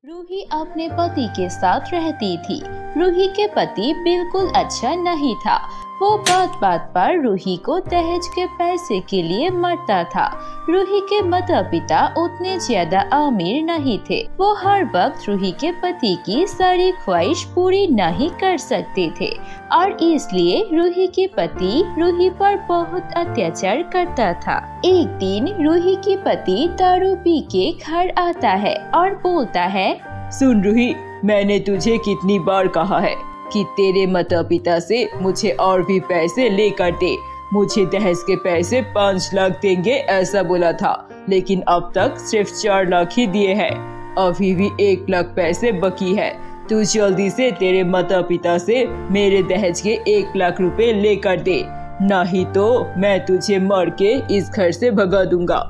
रूही अपने पति के साथ रहती थी। रूही के पति बिल्कुल अच्छा नहीं था। वो बात बात पर रूही को दहेज के पैसे के लिए मरता था। रूही के माता पिता उतने ज्यादा अमीर नहीं थे। वो हर वक्त रूही के पति की सारी ख्वाहिश पूरी नहीं कर सकते थे और इसलिए रूही के पति रूही पर बहुत अत्याचार करता था। एक दिन रूही के पति दारू पी के घर आता है और बोलता है, सुन रूही, मैंने तुझे कितनी बार कहा है कि तेरे माता पिता से मुझे और भी पैसे लेकर दे। मुझे दहेज के पैसे 5 लाख देंगे ऐसा बोला था, लेकिन अब तक सिर्फ 4 लाख ही दिए हैं। अभी भी 1 लाख पैसे बाकी है। तू जल्दी से तेरे माता पिता से मेरे दहेज के 1 लाख रुपए लेकर दे, नहीं तो मैं तुझे मार के इस घर से भगा दूंगा।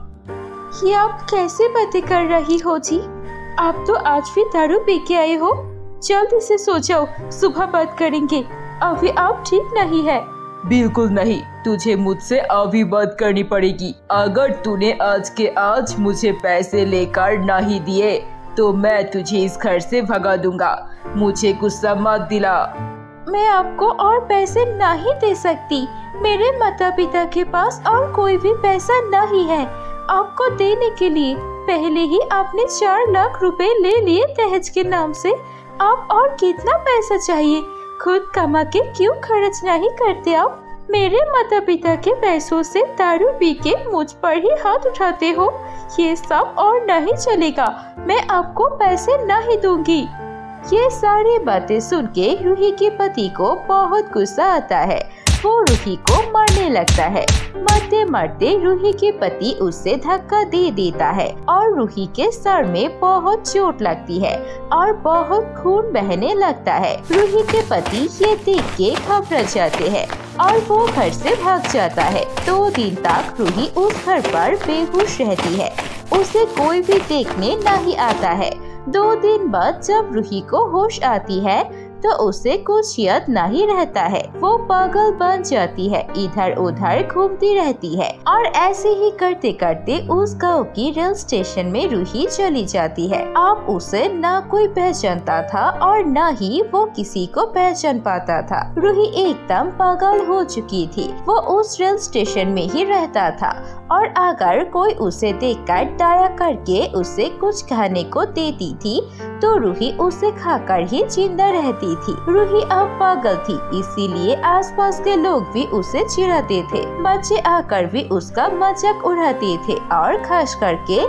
ये आप कैसे बातें कर रही हो जी? आप तो आज भी दारू पी के आए हो। जल्दी से सो जाओ, सुबह बात करेंगे। अभी आप ठीक नहीं है। बिल्कुल नहीं, तुझे मुझसे अभी बात करनी पड़ेगी। अगर तूने आज के आज मुझे पैसे लेकर नहीं दिए तो मैं तुझे इस घर से भगा दूंगा। मुझे गुस्सा मत दिला। मैं आपको और पैसे नहीं दे सकती। मेरे माता पिता के पास और कोई भी पैसा नहीं है आपको देने के लिए। पहले ही आपने 4 लाख रुपए ले लिए दहेज के नाम से। आप और कितना पैसा चाहिए? खुद कमा के क्यों खर्च नहीं करते आप? मेरे माता पिता के पैसों से दारू पी के मुझ पर ही हाथ उठाते हो। ये सब और नहीं चलेगा। मैं आपको पैसे नहीं दूंगी। ये सारी बातें सुन के रूही के पति को बहुत गुस्सा आता है। वो रूही को मारने लगता है। मरते मरते रूही के पति उससे धक्का दे देता है और रूही के सर में बहुत चोट लगती है और बहुत खून बहने लगता है। रूही के पति ये देख के घबरा जाते हैं और वो घर से भाग जाता है। 2 दिन तक रूही उस घर पर बेहोश रहती है। उसे कोई भी देखने नहीं आता है। 2 दिन बाद जब रूही को होश आती है तो उसे कुछ याद नहीं रहता है। वो पागल बन जाती है, इधर उधर घूमती रहती है और ऐसे ही करते करते उस गांव की रेल स्टेशन में रूही चली जाती है। अब उसे ना कोई पहचानता था और न ही वो किसी को पहचान पाता था। रूही एकदम पागल हो चुकी थी। वो उस रेल स्टेशन में ही रहता था और अगर कोई उसे देखकर दया करके उसे कुछ खाने को देती थी तो रूही उसे खाकर ही जिंदा रहती थी। रूही अब पागल थी, इसीलिए आसपास के लोग भी उसे चिढ़ाते थे। बच्चे आकर भी उसका मजाक उड़ाते थे और खास करके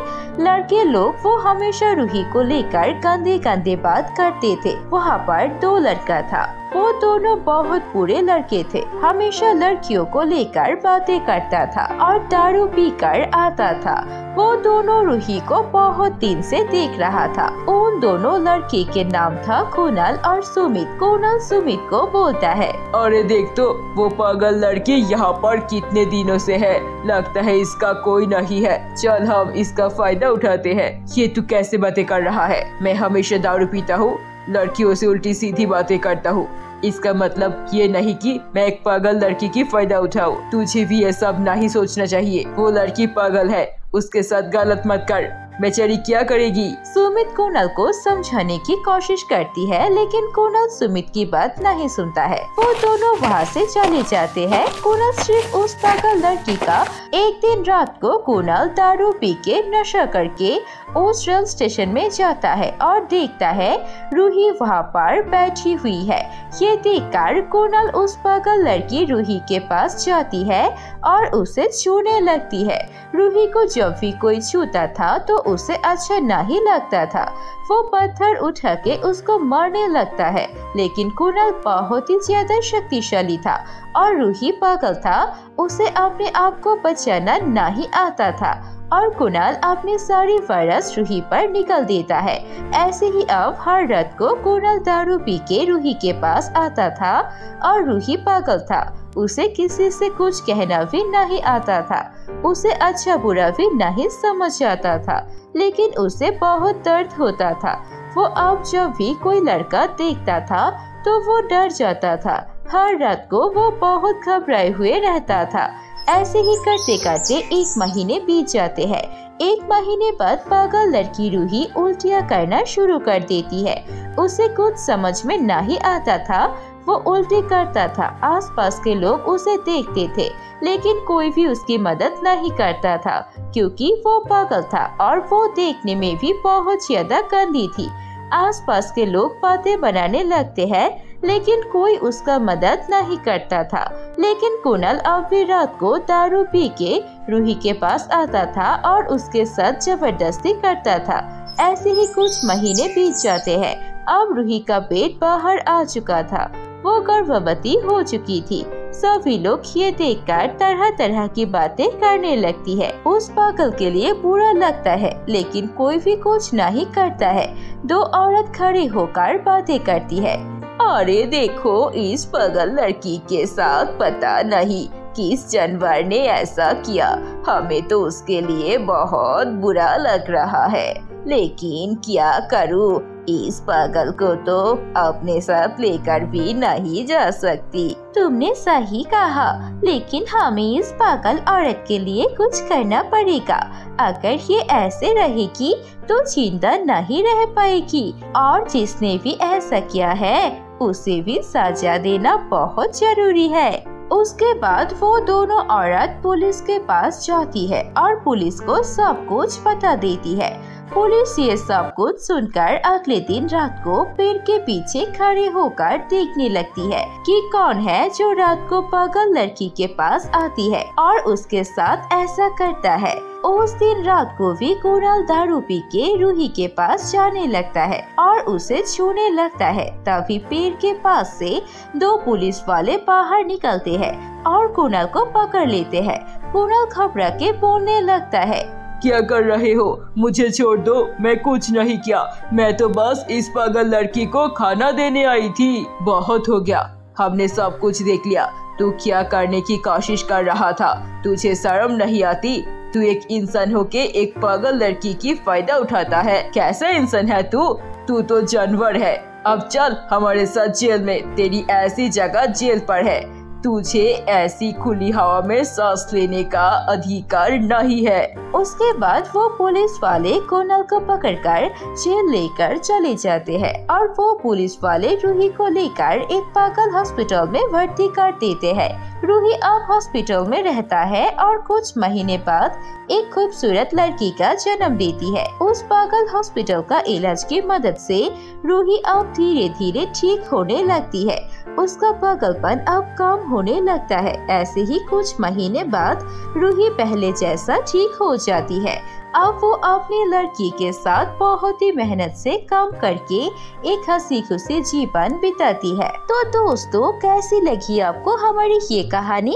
लड़के लोग वो हमेशा रूही को लेकर गंदे गंदे बात करते थे। वहाँ पर 2 लड़का था। वो दोनों बहुत बुरे लड़के थे। हमेशा लड़कियों को लेकर बातें करता था और दारू पीकर आता था। वो दोनों रूही को बहुत दिन से देख रहा था। उन दोनों लड़के के नाम था कुणाल और सुमित। कुणाल सुमित को बोलता है, अरे देख तो, वो पागल लड़की यहाँ पर कितने दिनों से है। लगता है इसका कोई नहीं है। चल हम इसका फायदा उठाते हैं। ये तू कैसे बातें कर रहा है? मैं हमेशा दारू पीता हूँ, लड़कियों से उल्टी सीधी बातें करता हूँ। इसका मतलब ये नहीं कि मैं एक पागल लड़की की फायदा उठाऊं। तुझे भी ये सब नहीं सोचना चाहिए। वो लड़की पागल है, उसके साथ गलत मत कर। बेचारी क्या करेगी? सुमित कुणाल को समझाने की कोशिश करती है, लेकिन कुणाल सुमित की बात नहीं सुनता है। वो दोनों वहाँ से चले जाते हैं। कुणाल सिर्फ उस पागल लड़की का। एक दिन रात को कुणाल दारू पी के नशा करके उस रेल स्टेशन में जाता है और देखता है रूही वहाँ पर बैठी हुई है। ये देखकर कुणाल उस पागल लड़की रूही के पास जाती है और उसे छूने लगती है। रूही को जब भी कोई छूता था तो उसे अच्छा नहीं लगता था। वो पत्थर उठा के उसको मारने लगता है, लेकिन कुणाल बहुत ही ज्यादा शक्तिशाली था और रूही पागल था। उसे अपने आप को बचाना नहीं आता था और कुणाल अपनी सारी वायरस रूही पर निकल देता है। ऐसे ही अब हर रात को कुणाल दारू पी के रूही के पास आता था और रूही पागल था। उसे किसी से कुछ कहना भी नहीं आता था। उसे अच्छा बुरा भी नहीं समझ आता था, लेकिन उसे बहुत दर्द होता था। वो अब जब भी कोई लड़का देखता था तो वो डर जाता था। हर रात को वो बहुत घबराए हुए रहता था। ऐसे ही करते करते 1 महीने बीत जाते हैं। 1 महीने बाद पागल लड़की रूही उल्टियाँ करना शुरू कर देती है। उसे कुछ समझ में नहीं आता था, वो उल्टी करता था। आसपास के लोग उसे देखते थे, लेकिन कोई भी उसकी मदद नहीं करता था, क्योंकि वो पागल था और वो देखने में भी बहुत ज्यादा गंदी थी। आसपास के लोग बातें बनाने लगते हैं, लेकिन कोई उसका मदद नहीं करता था। लेकिन कुणाल अब भी रात को दारू पी के रूही के पास आता था और उसके साथ जबरदस्ती करता था। ऐसे ही कुछ महीने बीत जाते हैं। अब रूही का पेट बाहर आ चुका था, वो गर्भवती हो चुकी थी। सभी लोग ये देखकर तरह तरह की बातें करने लगती है। उस पागल के लिए बुरा लगता है, लेकिन कोई भी कुछ नहीं करता है। 2 औरत खड़े होकर बातें करती है। अरे देखो, इस पागल लड़की के साथ पता नहीं किस जानवर ने ऐसा किया। हमें तो उसके लिए बहुत बुरा लग रहा है, लेकिन क्या करूं, इस पागल को तो अपने साथ लेकर भी नहीं जा सकती। तुमने सही कहा, लेकिन हमें इस पागल औरत के लिए कुछ करना पड़ेगा। अगर ये ऐसे रहेगी तो जिंदा नहीं रह पाएगी, और जिसने भी ऐसा किया है उसे भी सजा देना बहुत जरूरी है। उसके बाद वो दोनों औरत पुलिस के पास जाती है और पुलिस को सब कुछ बता देती है। पुलिस ये सब कुछ सुनकर अगले दिन रात को पेड़ के पीछे खड़े होकर देखने लगती है कि कौन है जो रात को पागल लड़की के पास आती है और उसके साथ ऐसा करता है। उस दिन रात को भी कुणाल दारू पी के रूही के पास जाने लगता है और उसे छूने लगता है। तभी पेड़ के पास से 2 पुलिस वाले बाहर निकलते हैं और कुणाल को पकड़ लेते हैं। कुणाल घबरा के बोलने लगता है, क्या कर रहे हो? मुझे छोड़ दो, मैं कुछ नहीं किया। मैं तो बस इस पागल लड़की को खाना देने आई थी। बहुत हो गया, हमने सब कुछ देख लिया। तू क्या करने की कोशिश कर रहा था? तुझे शर्म नहीं आती? तू एक इंसान होके एक पागल लड़की की फायदा उठाता है। कैसा इंसान है तू? तू तो जानवर है। अब चल हमारे साथ जेल में, तेरी ऐसी जगह जेल पर है। तुझे ऐसी खुली हवा में सांस लेने का अधिकार नहीं है। उसके बाद वो पुलिस वाले कुणाल को पकड़कर जेल लेकर चले जाते हैं और वो पुलिस वाले रूही को लेकर एक पागल हॉस्पिटल में भर्ती कर देते हैं। रूही अब हॉस्पिटल में रहता है और कुछ महीने बाद एक खूबसूरत लड़की का जन्म देती है। उस पागल हॉस्पिटल का इलाज की मदद से रूही अब धीरे धीरे ठीक होने लगती है। उसका पागलपन अब कम होने लगता है। ऐसे ही कुछ महीने बाद रूही पहले जैसा ठीक हो जाती है। अब वो अपनी लड़की के साथ बहुत ही मेहनत से काम करके एक हंसी खुशी जीवन बिताती है। तो दोस्तों, कैसी लगी आपको हमारी ये कहानी?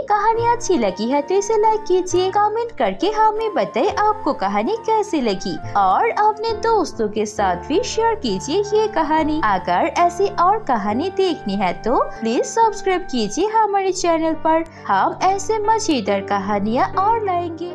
अच्छी लगी है तो इसे लाइक कीजिए, कमेंट करके हमें बताइए आपको कहानी कैसी लगी और अपने दोस्तों के साथ भी शेयर कीजिए ये कहानी। अगर ऐसी और कहानी देखनी है तो प्लीज सब्सक्राइब कीजिए हमारे चैनल पर। हम ऐसे मजेदार कहानियाँ और लाएंगे।